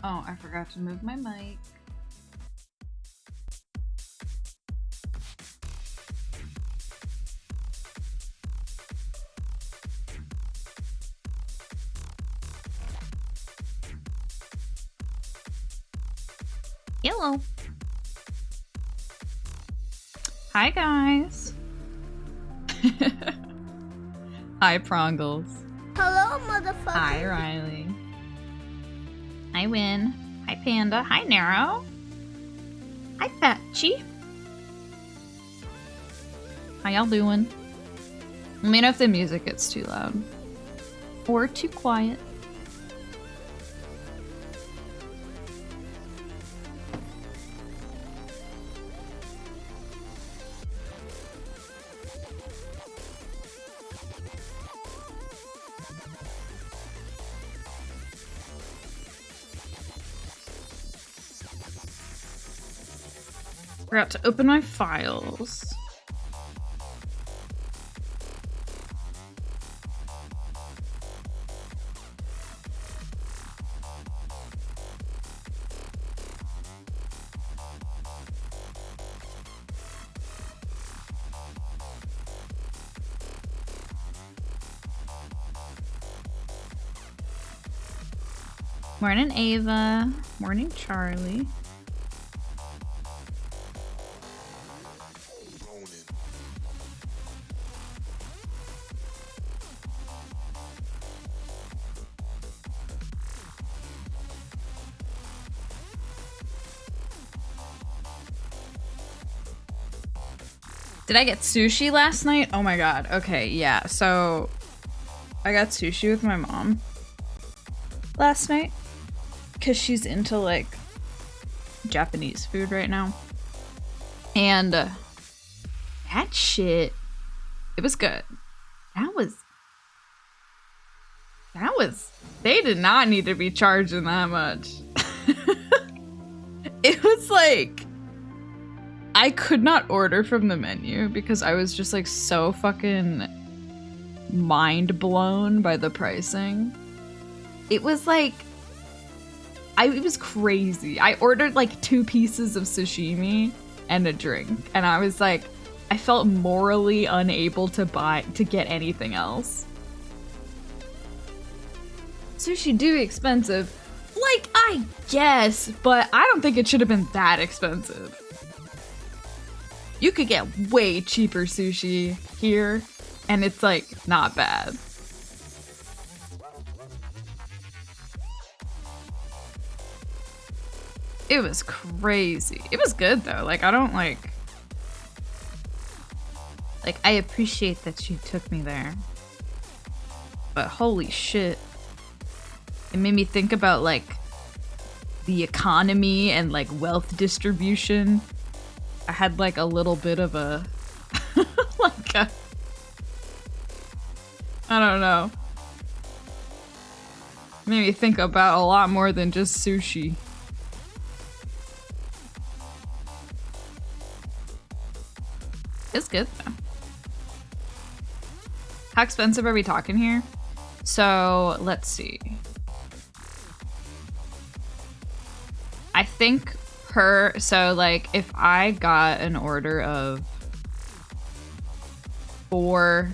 Oh, I forgot to move my mic. Hello. Hi, guys. Hi, Prongles. Hello, motherfucker. Hi, Riley. Hi, Win. Hi, Panda. Hi, Nero. Hi, Patchy. How y'all doing? Let me know if the music gets too loud or too quiet. Forgot to open my files. Morning, Ava. Morning, Charlie. Did I get sushi last night? Oh my god. Okay, yeah. So I got sushi with my mom last night because she's into like Japanese food right now. And that shit, it was good. That was, they did not need to be charging that much. It was like, I could not order from the menu because I was just like so fucking mind blown by the pricing. It was like, it was crazy. I ordered like 2 pieces of sashimi and a drink, and I was like, I felt morally unable to get anything else. Sushi do expensive. Like, I guess, but I don't think it should have been that expensive. You could get way cheaper sushi here, and it's like not bad. It was crazy. It was good though. Like, I don't like, I appreciate that she took me there. But holy shit. It made me think about like the economy and like wealth distribution. I had like a little bit of a like a, I don't know. Made me think about a lot more than just sushi. It's good though. How expensive are we talking here? So let's see. I think so like if I got an order of 4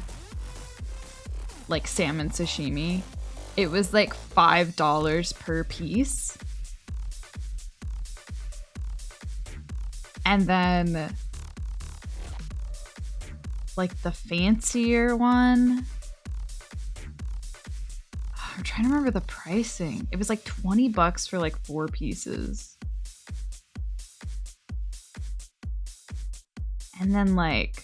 like salmon sashimi, it was like $5 per piece. And then like the fancier one, I'm trying to remember the pricing. It was like $20 for like 4 pieces. And then like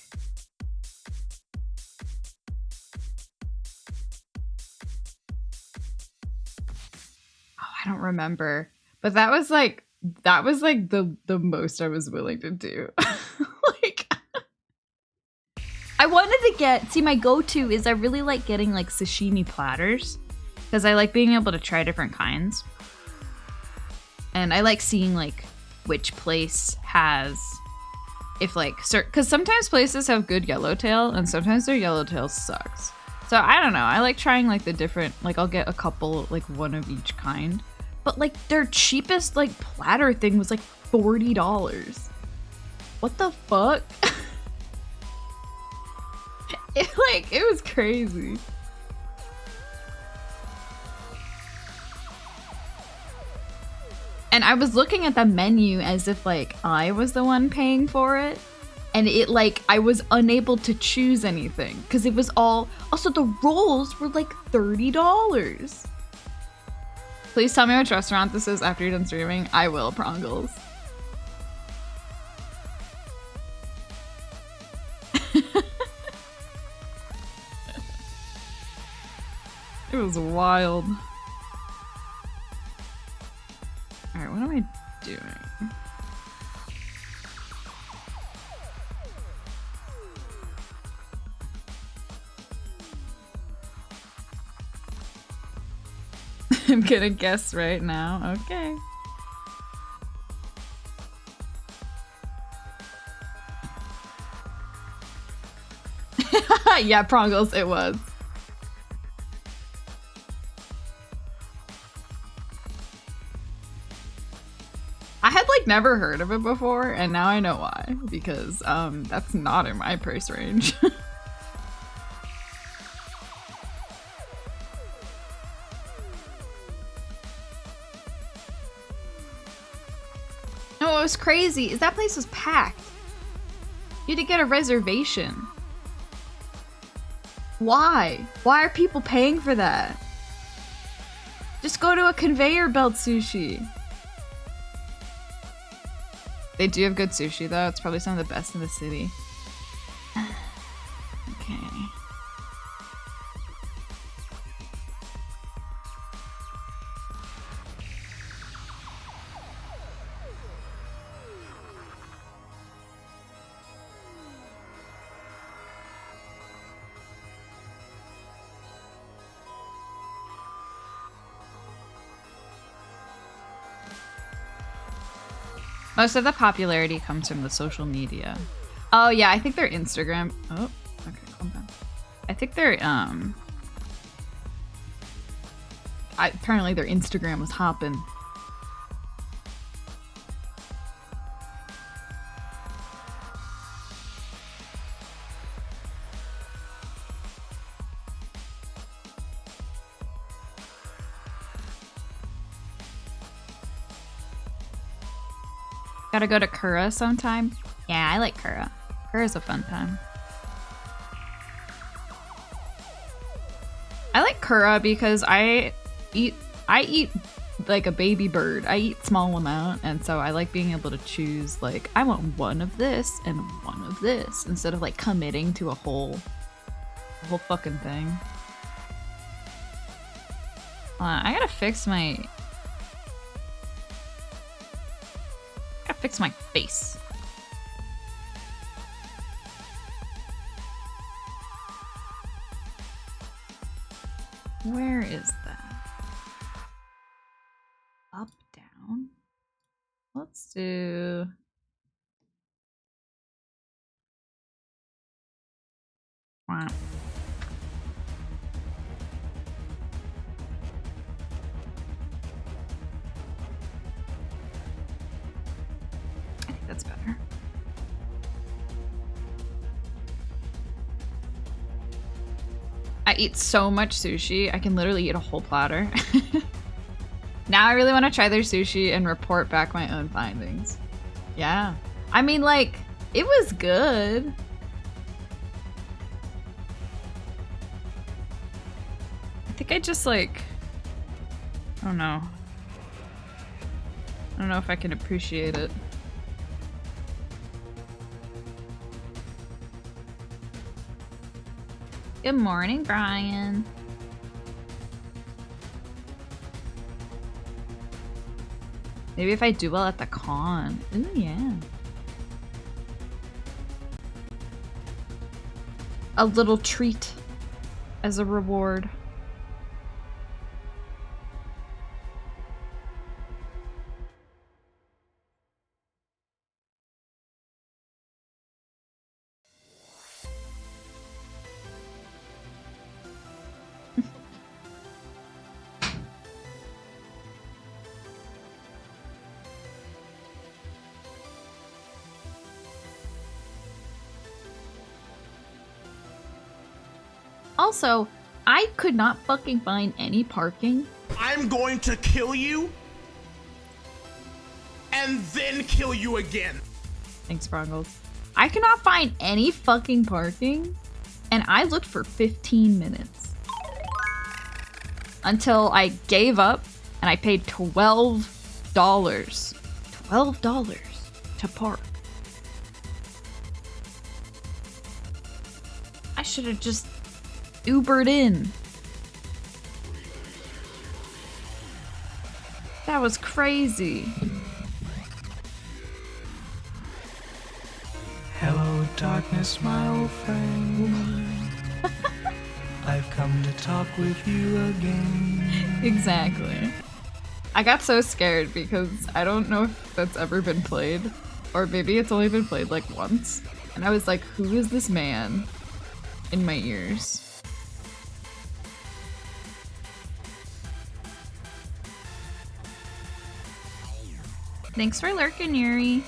I don't remember. But that was like the most I was willing to do. Like I wanted to see, my go-to is I really like getting like sashimi platters because I like being able to try different kinds. And I like seeing like which place has, if like, because sometimes places have good yellowtail and sometimes their yellowtail sucks. So I don't know. I like trying like the different, like I'll get a couple, like one of each kind. But like their cheapest like platter thing was like $40. What the fuck? It was crazy. And I was looking at the menu as if like I was the one paying for it. And it like I was unable to choose anything because it was all also the rolls were like $30. Please tell me which restaurant this is after you're done streaming. I will, Prongles. It was wild. Alright, what am I doing? I'm gonna guess right now. Okay. Yeah, Prongles, it was. I had like never heard of it before, and now I know why. Because that's not in my price range. No, what was crazy is that place was packed. You had to get a reservation. Why? Why are people paying for that? Just go to a conveyor belt sushi. They do have good sushi though. It's probably some of the best in the city. Okay. Most of the popularity comes from the social media. Oh yeah, I think their Instagram. Oh, okay, calm down. I think their apparently their Instagram was hopping. Gotta go to Kura sometime. Yeah, I like Kura. Kura's a fun time. I like Kura because I eat like a baby bird. I eat small amount, and so I like being able to choose like I want one of this and one of this instead of like committing to a whole fucking thing. I gotta fix my face. Where is that? Up, down. Let's do... Wow. I think that's better. I eat so much sushi, I can literally eat a whole platter. Now I really want to try their sushi and report back my own findings. Yeah. I mean, like, it was good. I think I just, like... I don't know. I don't know if I can appreciate it. Good morning, Brian. Maybe if I do well at the con. Ooh, yeah. A little treat as a reward. also, I could not fucking find any parking. I'm going to kill you and then kill you again. Thanks, Brongles. I cannot find any fucking parking, and I looked for 15 minutes. Until I gave up, and I paid $12. $12 to park. I should have just Ubered in. That was crazy. Hello, darkness, my old friend. I've come to talk with you again. Exactly. I got so scared because I don't know if that's ever been played, or maybe it's only been played like once. And I was like, who is this man in my ears? Thanks for lurking, Yuri.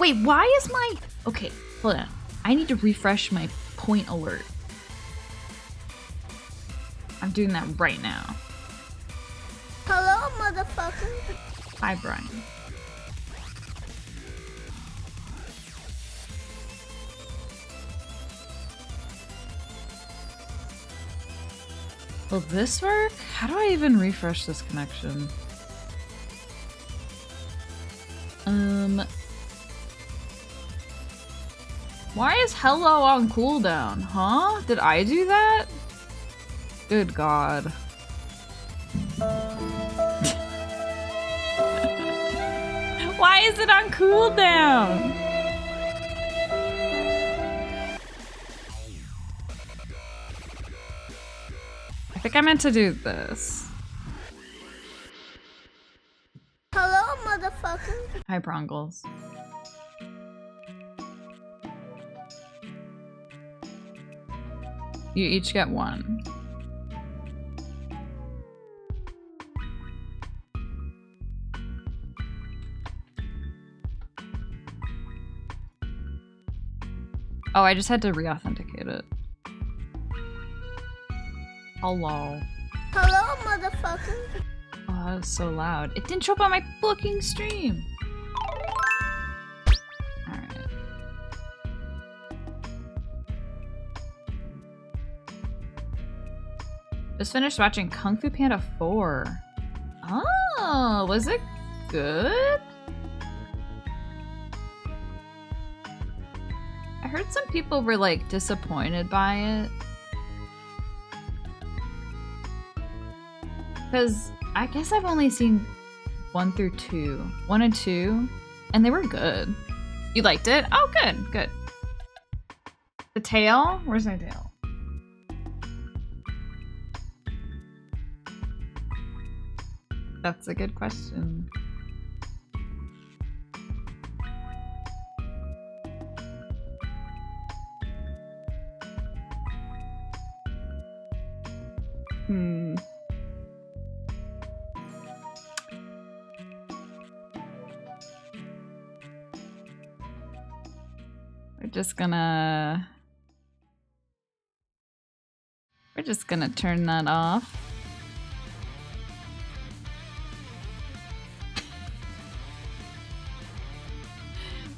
Wait, why is my... Okay, hold on. I need to refresh my point alert. I'm doing that right now. Hello, motherfucker. Hi, Brian. Will this work? How do I even refresh this connection? Why is hello on cooldown? Huh? Did I do that? Good God. Why is it on cooldown? I think I meant to do this. Hello, motherfucker. Hi, Brongles. You each get one. Oh, I just had to re-authenticate it. Hello. Hello, motherfucker. Oh, that was so loud. It didn't show up on my fucking stream. Alright. Just finished watching Kung Fu Panda 4. Oh, was it good? I heard some people were like disappointed by it. Because I guess I've only seen 1 through 2. 1 and 2, and they were good. You liked it? Oh, good, good. The tail? Where's my tail? That's a good question. We're just gonna turn that off.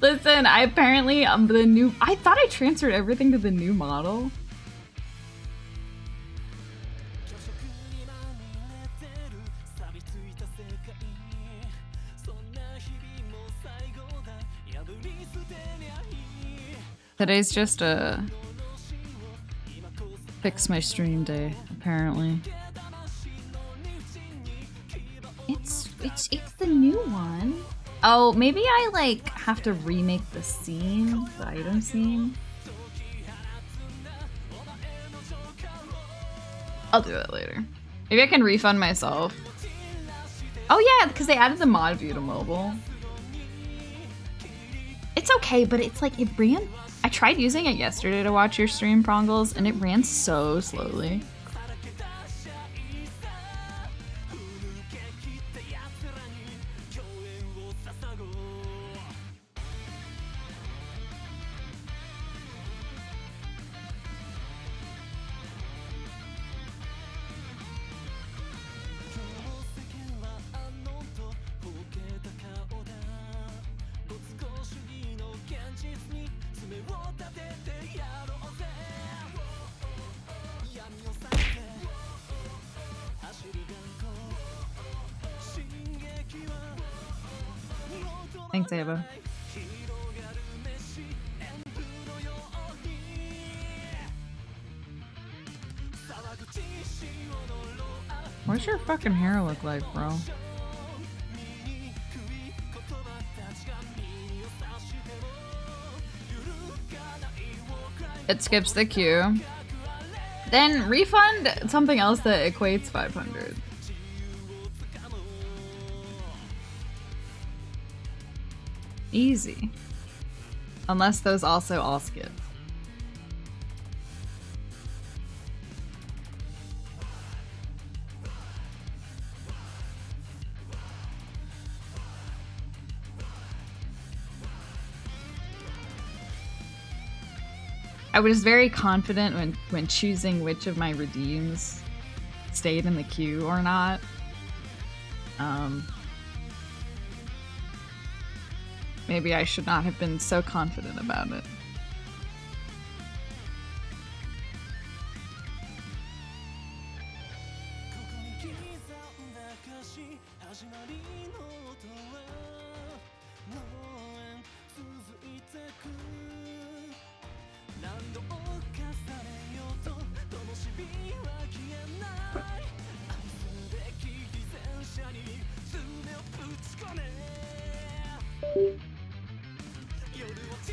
Listen, I apparently I thought I transferred everything to the new model. Today's just a fix my stream day, apparently. It's the new one. Oh, maybe I like have to remake the scene, the item scene. I'll do that later. Maybe I can refund myself. Oh yeah, because they added the mod view to mobile. It's okay, but it's like it ran. I tried using it yesterday to watch your stream, Prongles, and it ran so slowly. Thanks, Ava. What's your fucking hair look like, bro? It skips the queue. Then refund something else that equates 500. Easy. Unless those also all skip. I was very confident when choosing which of my redeems stayed in the queue or not. Maybe I should not have been so confident about it.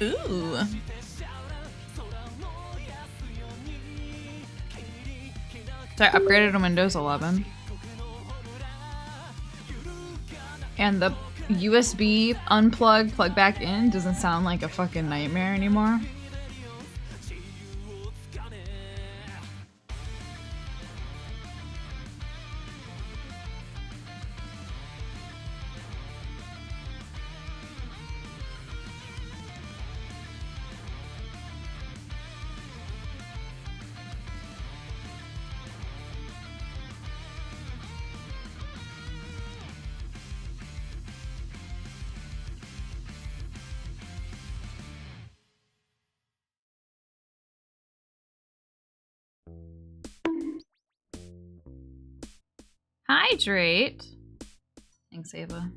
Ooh. So I upgraded to Windows 11. And the USB unplug, plug back in doesn't sound like a fucking nightmare anymore. Hydrate. Thanks, Ava.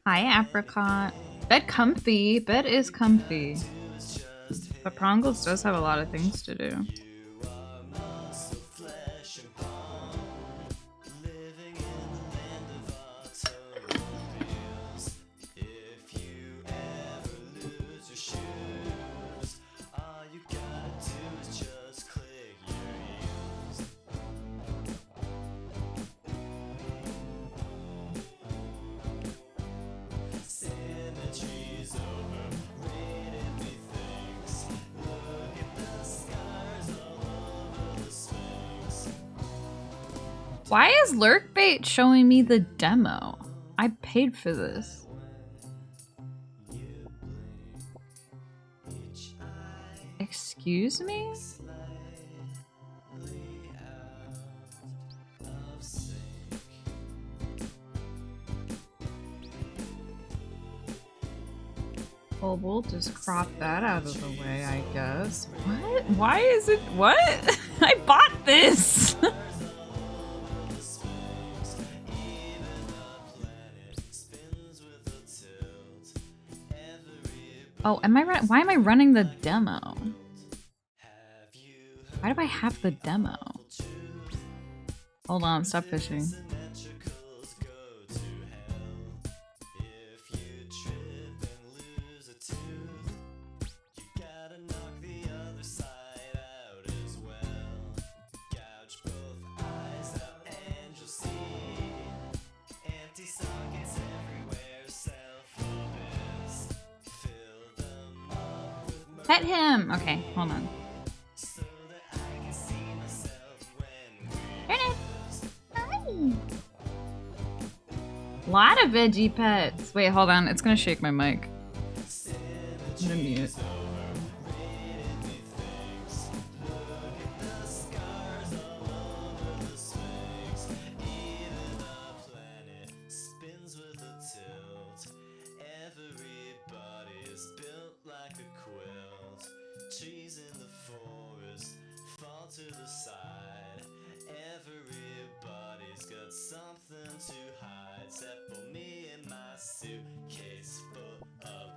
Hi, Apricot. Bed comfy. Bed is comfy. But Prongles does have a lot of things to do. Why is Lurkbait showing me the demo? I paid for this. Excuse me? Well, we'll just crop that out of the way, I guess. What? Why is it? What? I bought this! Oh, am I why am I running the demo? Why do I have the demo? Hold on, stop fishing. Pet him! Okay, hold on. Turn it! Hi! Lot of veggie pets! Wait, hold on. It's gonna shake my mic. I'm gonna mute. side. Everybody's got something to hide, except for me and my suitcase full of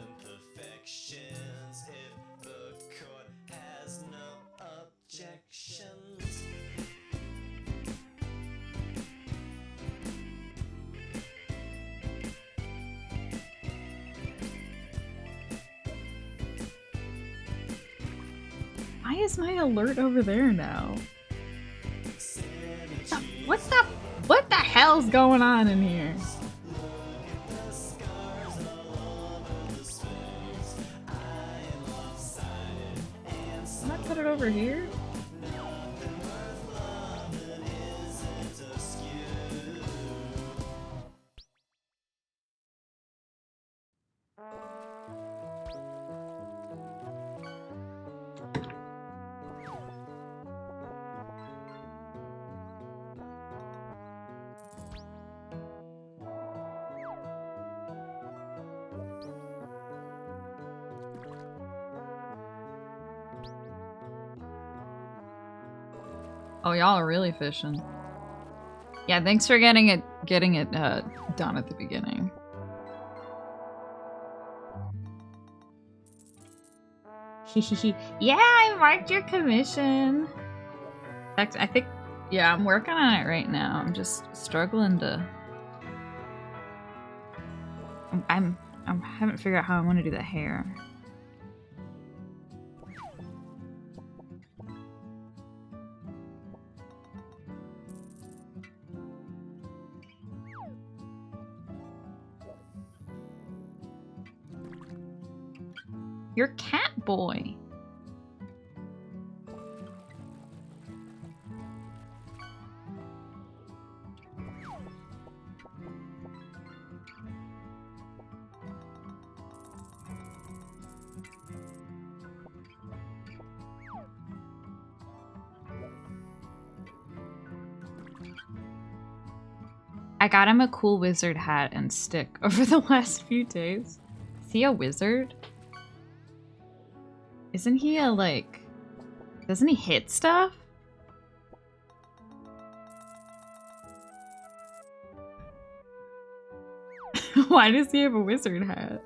imperfections. If the court has no objections. Why is my alert over there now? What the hell's going on in here? Can I put it over here? Oh, y'all are really fishing. Yeah, thanks for getting it done at the beginning. Yeah, I marked your commission. In fact, I think, yeah, I'm working on it right now. I'm just struggling to. I haven't figured out how I want to do the hair. You're cat boy. I got him a cool wizard hat and stick over the last few days. Is he a wizard? Isn't he a, like... Doesn't he hit stuff? Why does he have a wizard hat?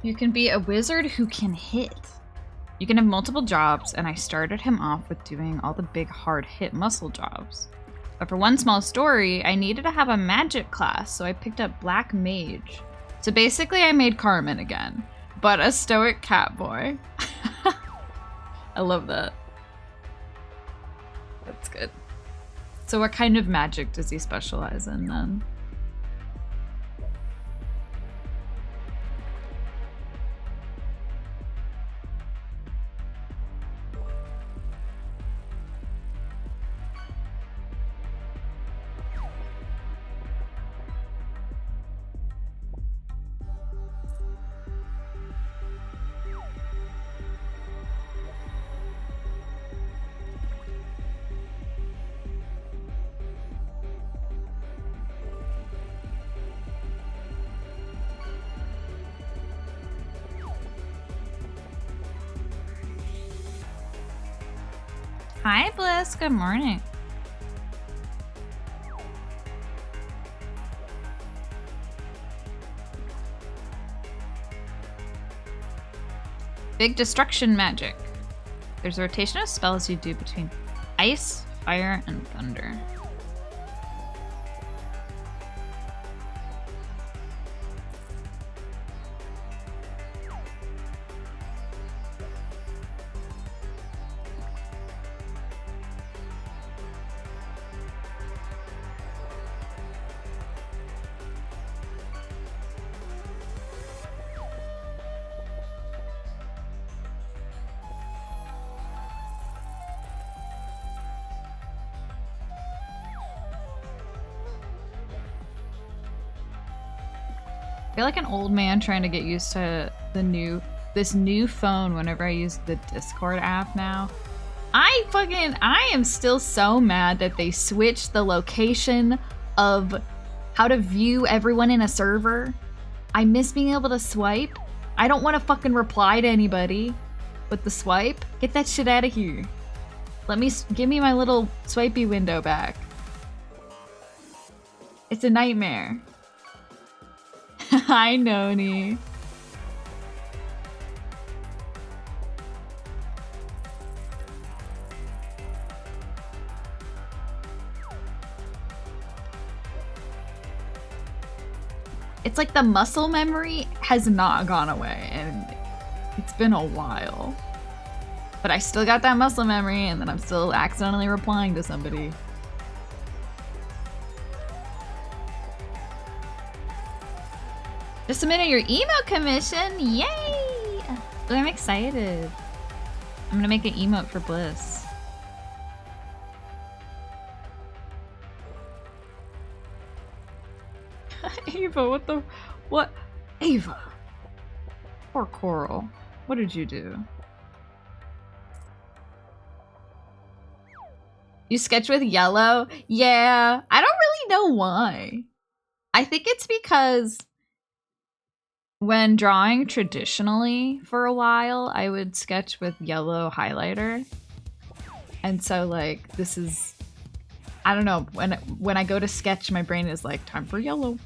You can be a wizard who can hit. You can have multiple jobs, and I started him off with doing all the big hard hit muscle jobs. But for one small story, I needed to have a magic class, so I picked up Black Mage. So basically I made Carmen again, but a stoic cat boy. I love that. That's good. So what kind of magic does he specialize in then? Hi, Bliss. Good morning. Big destruction magic. There's a rotation of spells you do between ice, fire, and thunder. I feel like an old man trying to get used to this new phone whenever I use the Discord app now. I am still so mad that they switched the location of how to view everyone in a server. I miss being able to swipe. I don't want to fucking reply to anybody with the swipe. Get that shit out of here. Give me my little swipey window back. It's a nightmare. Hi, Noni. It's like the muscle memory has not gone away, and it's been a while. But I still got that muscle memory, and then I'm still accidentally replying to somebody. Just submitted your emote commission! Yay! Oh, I'm excited. I'm gonna make an emote for Bliss. Ava, what? Ava! Poor Coral. What did you do? You sketch with yellow? Yeah, I don't really know why. I think it's because when drawing traditionally for a while, I would sketch with yellow highlighter. And so like, this is, I don't know, when I go to sketch, my brain is like, time for yellow.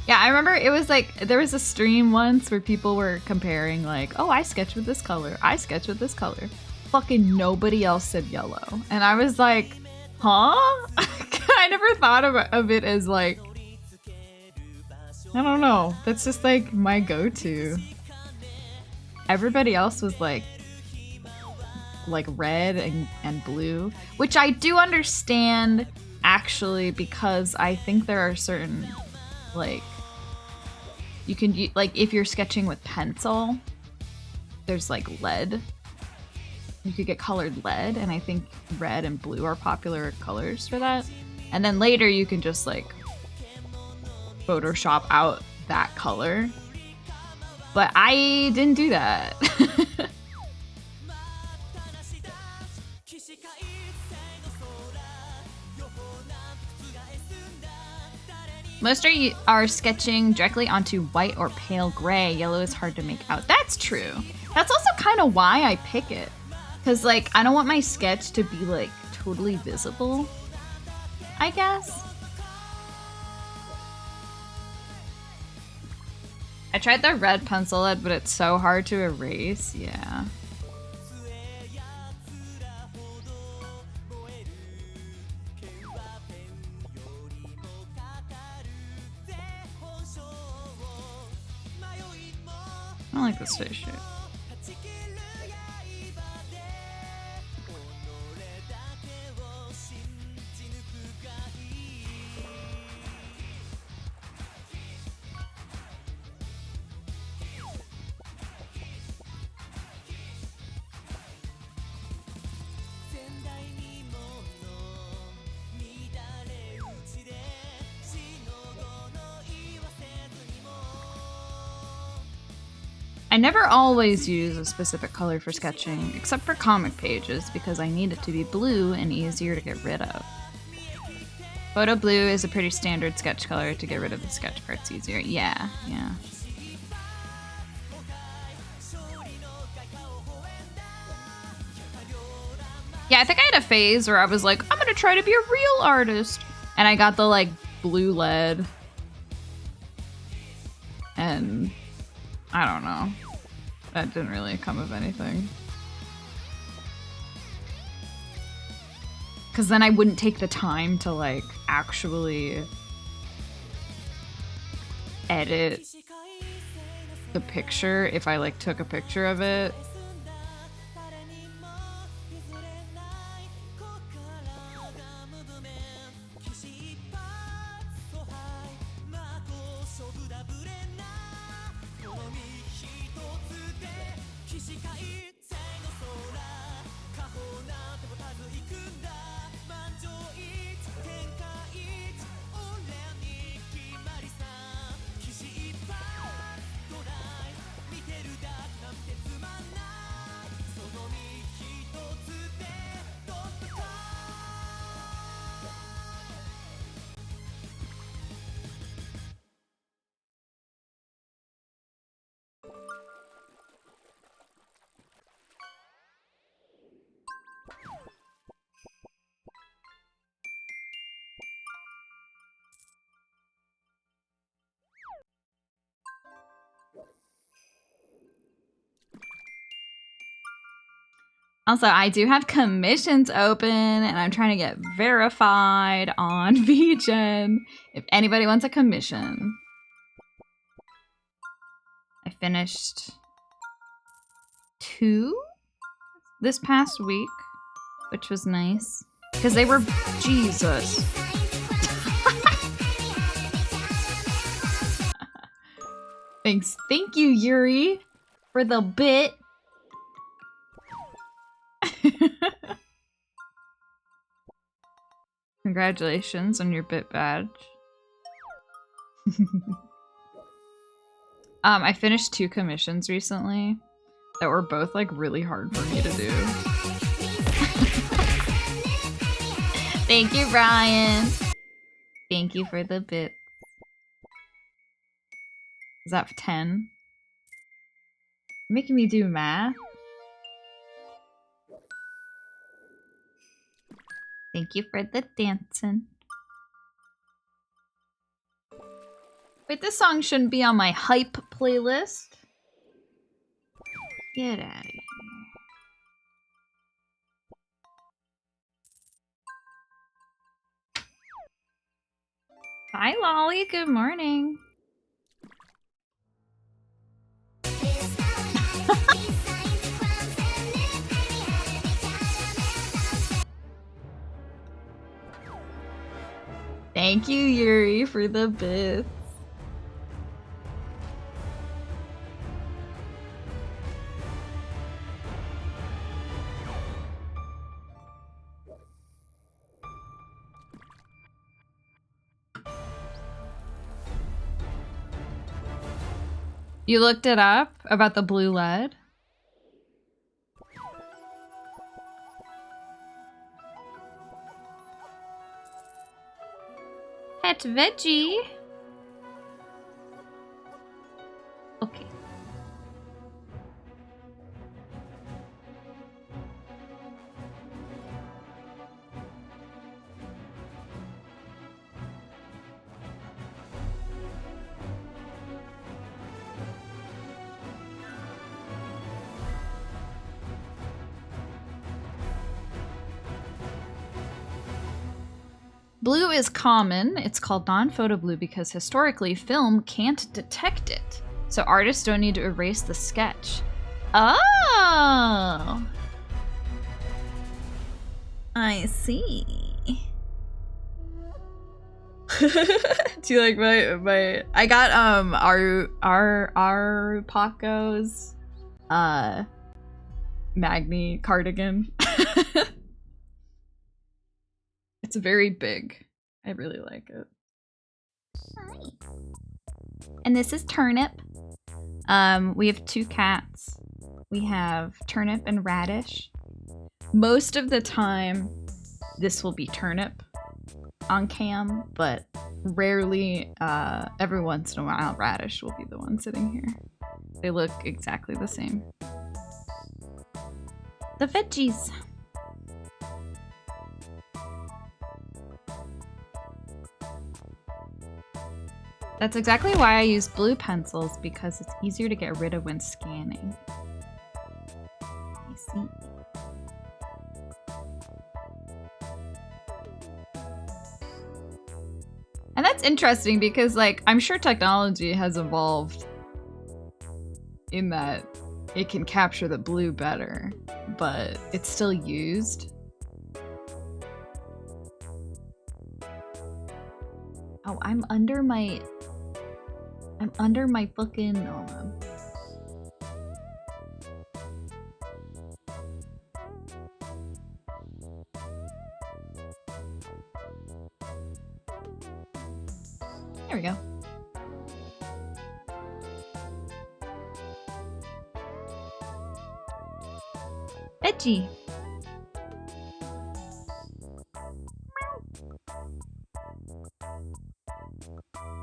Yeah, I remember it was like, there was a stream once where people were comparing like, oh, I sketch with this color, I sketch with this color. Fucking nobody else said yellow. And I was like, huh? I never thought of it as like, I don't know. That's just like my go-to. Everybody else was like red and blue, which I do understand actually, because I think there are certain like, you can like, if you're sketching with pencil, there's like lead. You could get colored lead, and I think red and blue are popular colors for that. And then later you can just like Photoshop out that color. But I didn't do that. Most are sketching directly onto white or pale gray. Yellow is hard to make out. That's true. That's also kind of why I pick it. Because, like, I don't want my sketch to be, like, totally visible, I guess. I tried the red pencil lead, but it's so hard to erase. Yeah. I don't like this face shape. I never always use a specific color for sketching, except for comic pages, because I need it to be blue and easier to get rid of. Photo blue is a pretty standard sketch color to get rid of the sketch parts easier. Yeah, yeah. Yeah, I think I had a phase where I was like, I'm gonna try to be a real artist. And I got the like blue lead. And I don't know. That didn't really come of anything. Cause then I wouldn't take the time to like actually edit the picture if I like took a picture of it. Also, I do have commissions open and I'm trying to get verified on VGen if anybody wants a commission. I finished 2 this past week, which was nice because they were Jesus. Thanks. Thank you, Yuri, for the bit. Congratulations on your bit badge. I finished 2 commissions recently that were both like really hard for me to do. Thank you, Brian. Thank you for the bit. Is that 10? Making me do math? Thank you for the dancing. Wait, this song shouldn't be on my hype playlist. Get out of here. Hi, Lolly. Good morning. Thank you, Yuri, for the bits. You looked it up about the blue lead? Pet veggie. Okay. Blue is common. It's called non-photo blue because historically film can't detect it. So artists don't need to erase the sketch. Oh! I see. Do you like my I got our Paco's Magni cardigan. It's very big. I really like it. Hi. And this is Turnip. We have 2 cats. We have Turnip and Radish. Most of the time, this will be Turnip on cam, but rarely, every once in a while, Radish will be the one sitting here. They look exactly the same. The veggies. That's exactly why I use blue pencils, because it's easier to get rid of when scanning. I see. And that's interesting because, like, I'm sure technology has evolved in that it can capture the blue better, but it's still used. Oh, I'm under my fucking, hold on. There we go. Veggie.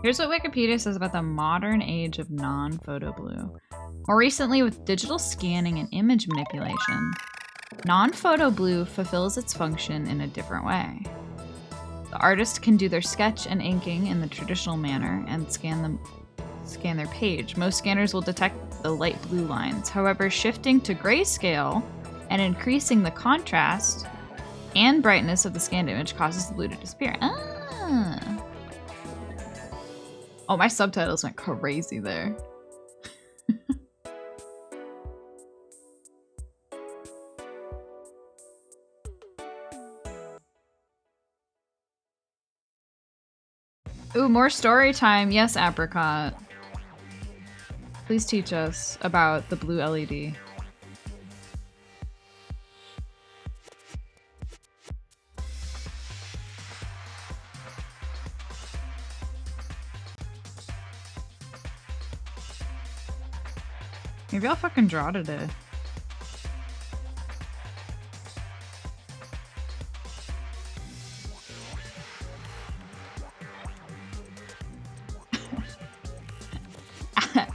Here's what Wikipedia says about the modern age of non-photo blue. More recently, with digital scanning and image manipulation, non-photo blue fulfills its function in a different way. The artist can do their sketch and inking in the traditional manner and scan their page. Most scanners will detect the light blue lines. However, shifting to grayscale and increasing the contrast and brightness of the scanned image causes the blue to disappear. Ah. Oh, my subtitles went crazy there. Ooh, more story time. Yes, Apricot. Please teach us about the blue LED. Maybe I'll fucking draw today.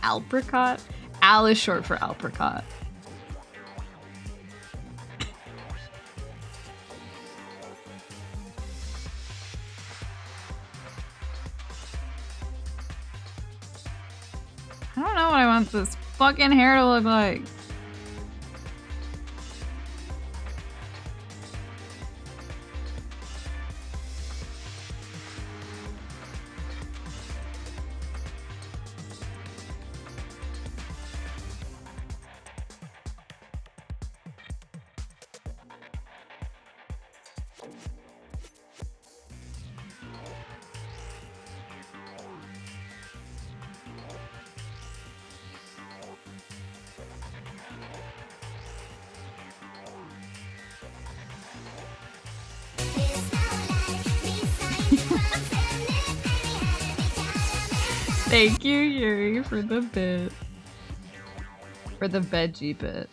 Apricot? Al is short for apricot. I don't know what I want this fucking hair to look like. Thank you, Yuri, for the bit. For the veggie bit.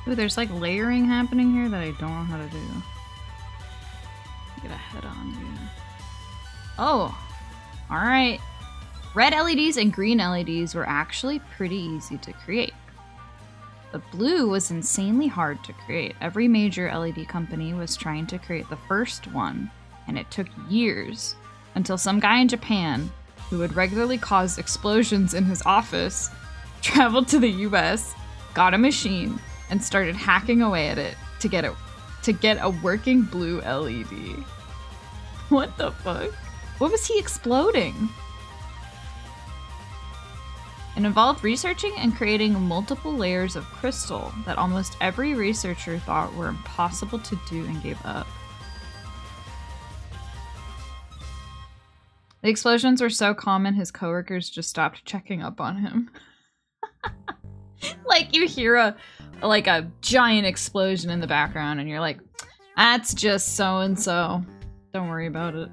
Ooh, there's like layering happening here that I don't know how to do. Get a head on you. Oh, all right. Red LEDs and green LEDs were actually pretty easy to create. The blue was insanely hard to create. Every major LED company was trying to create the first one, and it took years until some guy in Japan, who would regularly cause explosions in his office, traveled to the US, got a machine, and started hacking away at it to get a working blue LED. What the fuck? What was he exploding? It involved researching and creating multiple layers of crystal that almost every researcher thought were impossible to do and gave up. The explosions were so common his coworkers just stopped checking up on him. Like you hear a giant explosion in the background and you're like, that's just so and so. Don't worry about it.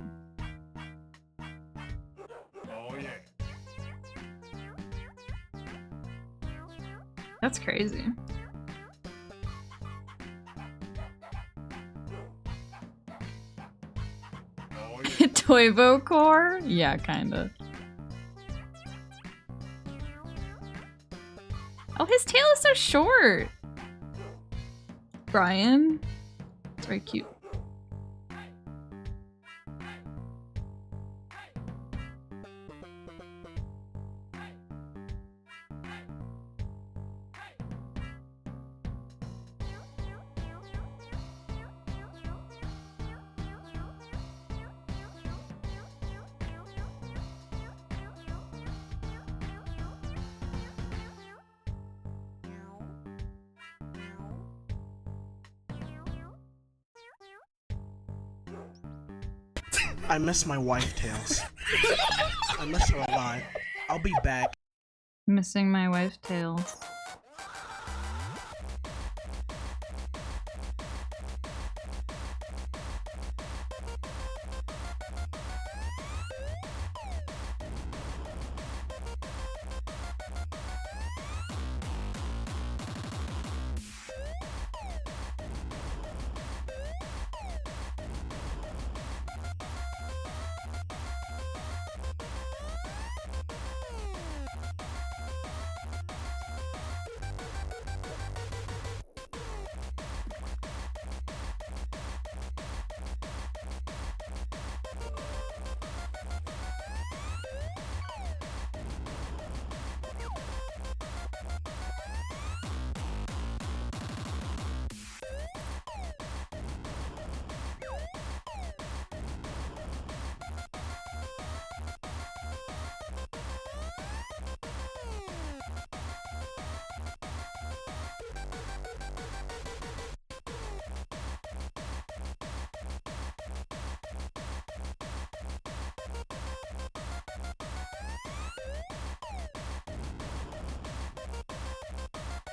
That's crazy. Toivo core? Yeah, kinda. Oh, his tail is so short. Brian. It's very cute. I miss my wife, Tails. I miss her a lot. I'll be back. Missing my wife tails.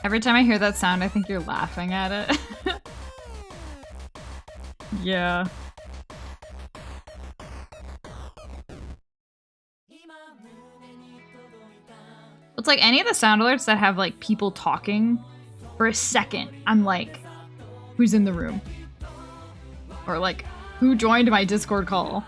Every time I hear that sound, I think you're laughing at it. Yeah. It's like any of the sound alerts that have like people talking for a second, I'm like, who's in the room? Or like, who joined my Discord call?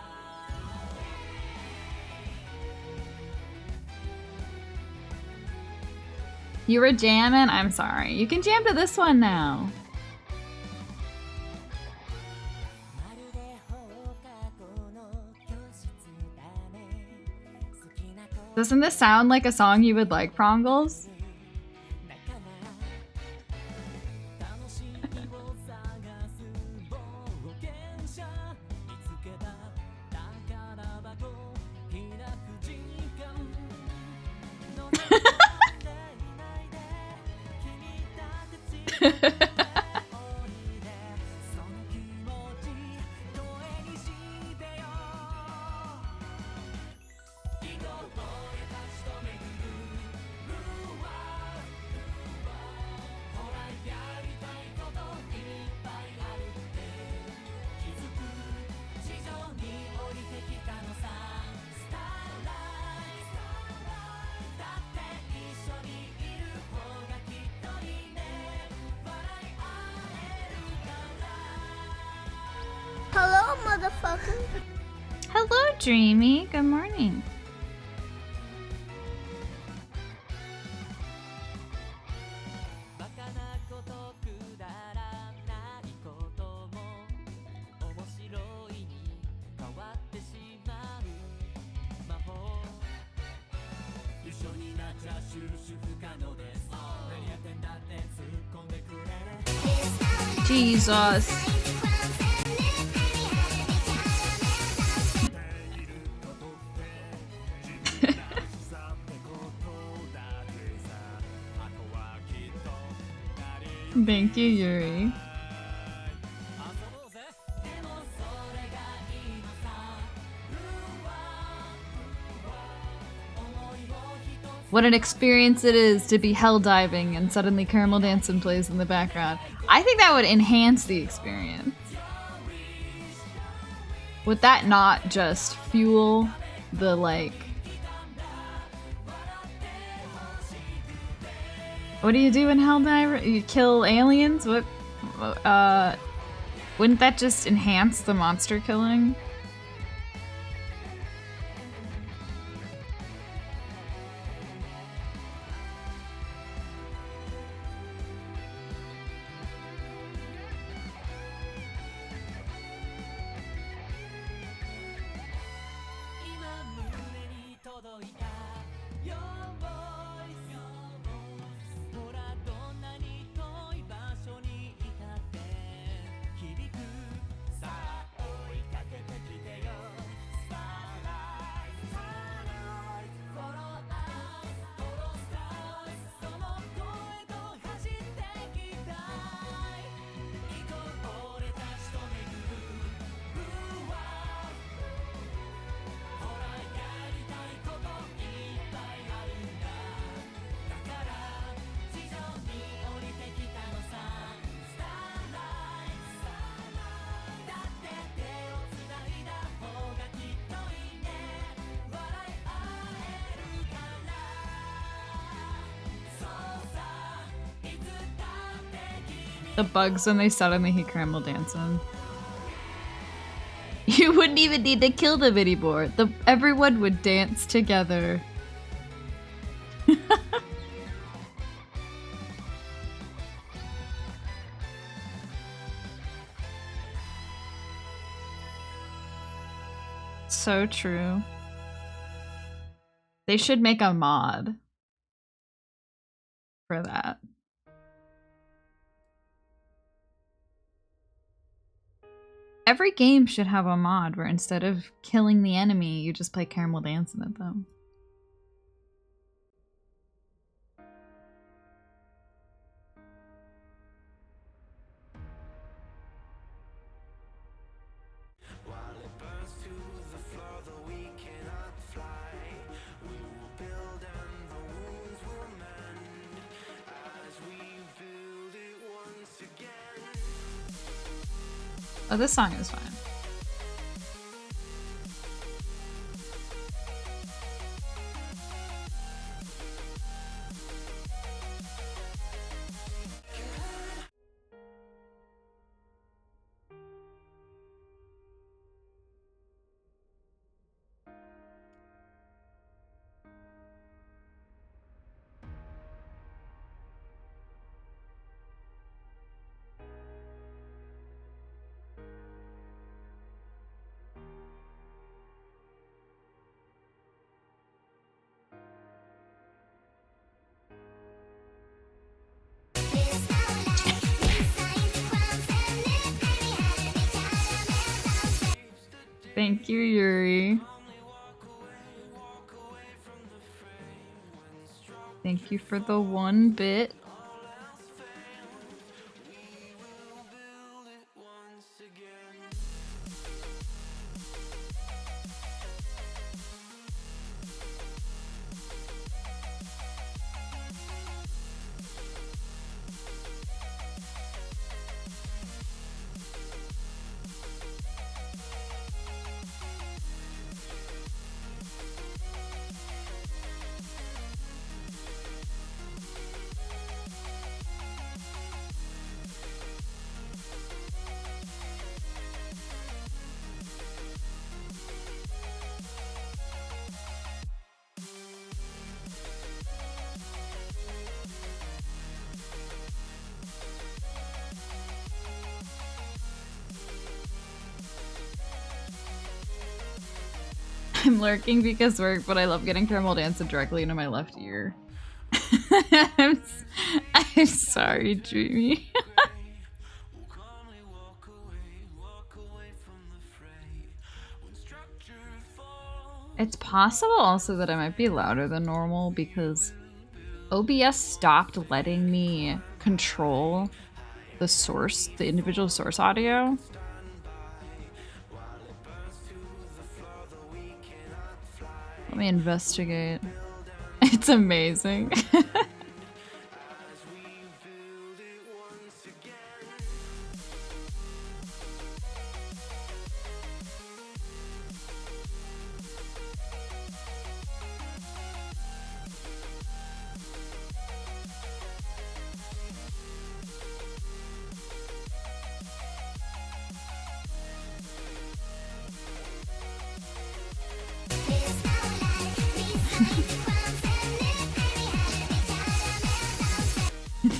You were jamming? I'm sorry. You can jam to this one now. Doesn't this sound like a song you would like, Prongles? motherfucker. Hello, Dreamy. Good morning. Jesus. Thank you, Yuri. What an experience it is to be hell diving and suddenly Caramel Dancing plays in the background. I think that would enhance the experience. Would that not just fuel the, like... What do you do in Helldiver? You kill aliens? What? Wouldn't that just enhance the monster killing? The bugs when they suddenly hear Caramel Dancing. You wouldn't even need to kill the mini board. Everyone would dance together. So true. They should make a mod for that. Every game should have a mod where instead of killing the enemy, you just play Caramel Dancing at them. Oh, this song is fine. Thank you, Yuri. Thank you for the 1 bit. I'm lurking because work, but I love getting caramel dancing directly into my left ear. I'm sorry, Dreamy. It's possible also that I might be louder than normal because OBS stopped letting me control the source, the individual source audio. Let me investigate. It's amazing.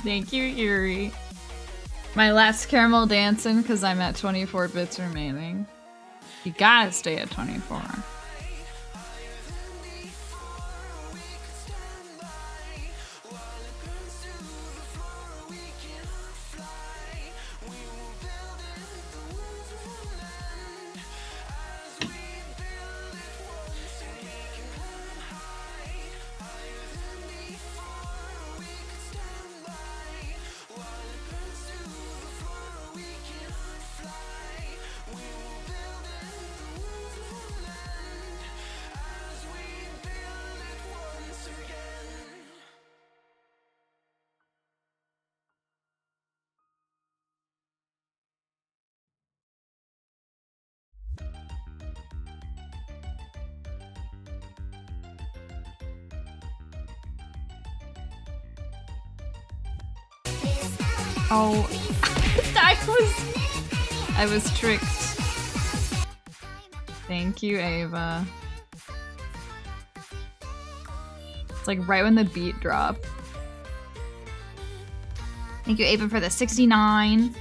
Thank you, Yuri. My last caramel dancing because I'm at 24 bits remaining. You gotta stay at 24. Oh, I was tricked. Thank you, Ava. It's like right when the beat dropped. Thank you, Ava, for the 69.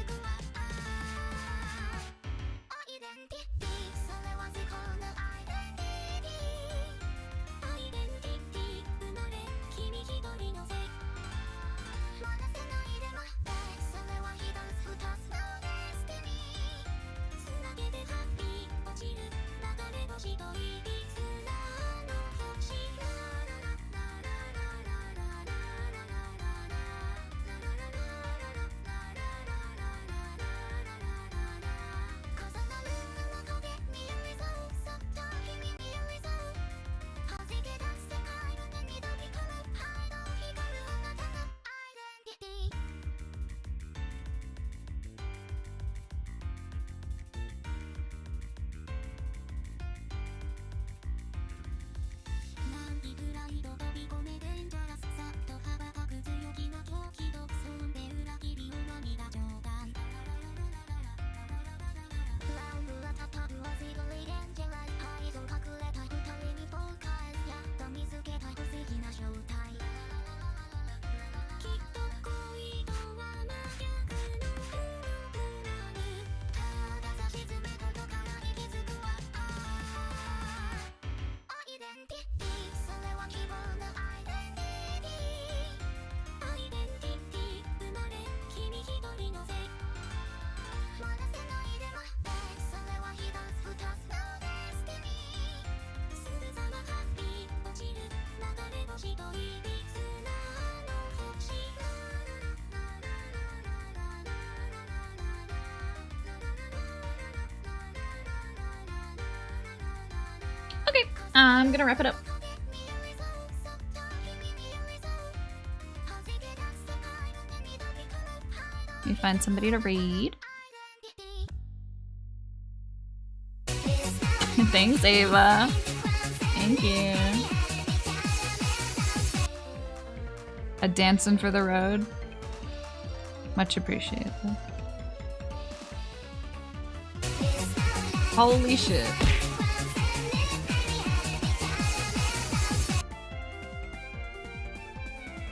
Okay, I'm gonna wrap it up. Let me find somebody to read. Thanks, Ava. Thank you. A dancing for the road. Much appreciated. Holy shit.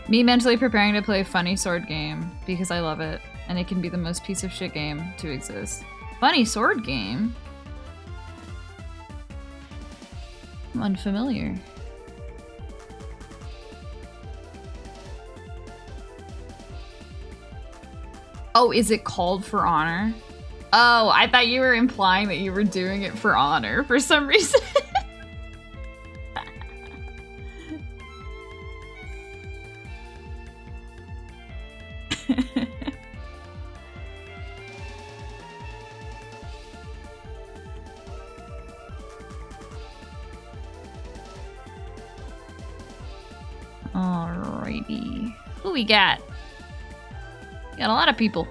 Me mentally preparing to play a funny sword game because I love it and it can be the most piece of shit game to exist. Funny sword game? I'm unfamiliar. Oh, is it called For Honor? Oh, I thought you were implying that you were doing it for honor for some reason. Alrighty. Who we got? We got a lot of people.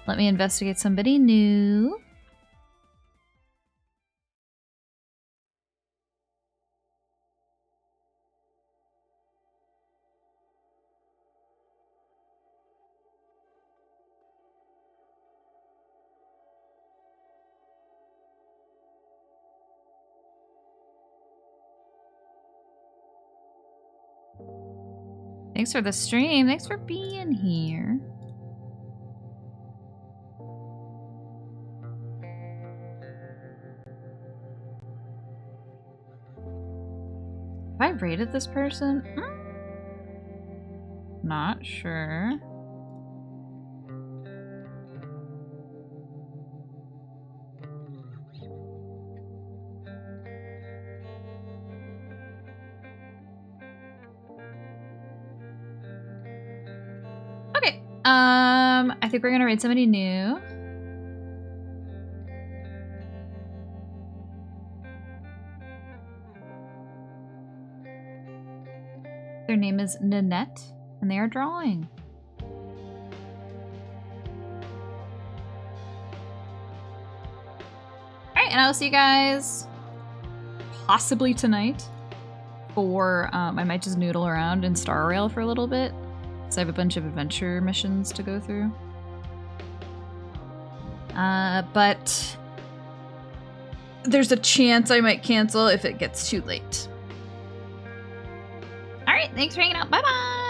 Let me investigate somebody new. Thanks for the stream. Thanks for being here. Have I rated this person? Not sure. Okay. I think we're gonna raid somebody new. Their name is Nanette, and they are drawing. Alright, and I'll see you guys possibly tonight for, I might just noodle around in Star Rail for a little bit, because I have a bunch of adventure missions to go through. But there's a chance I might cancel if it gets too late. Alright, thanks for hanging out. Bye-bye!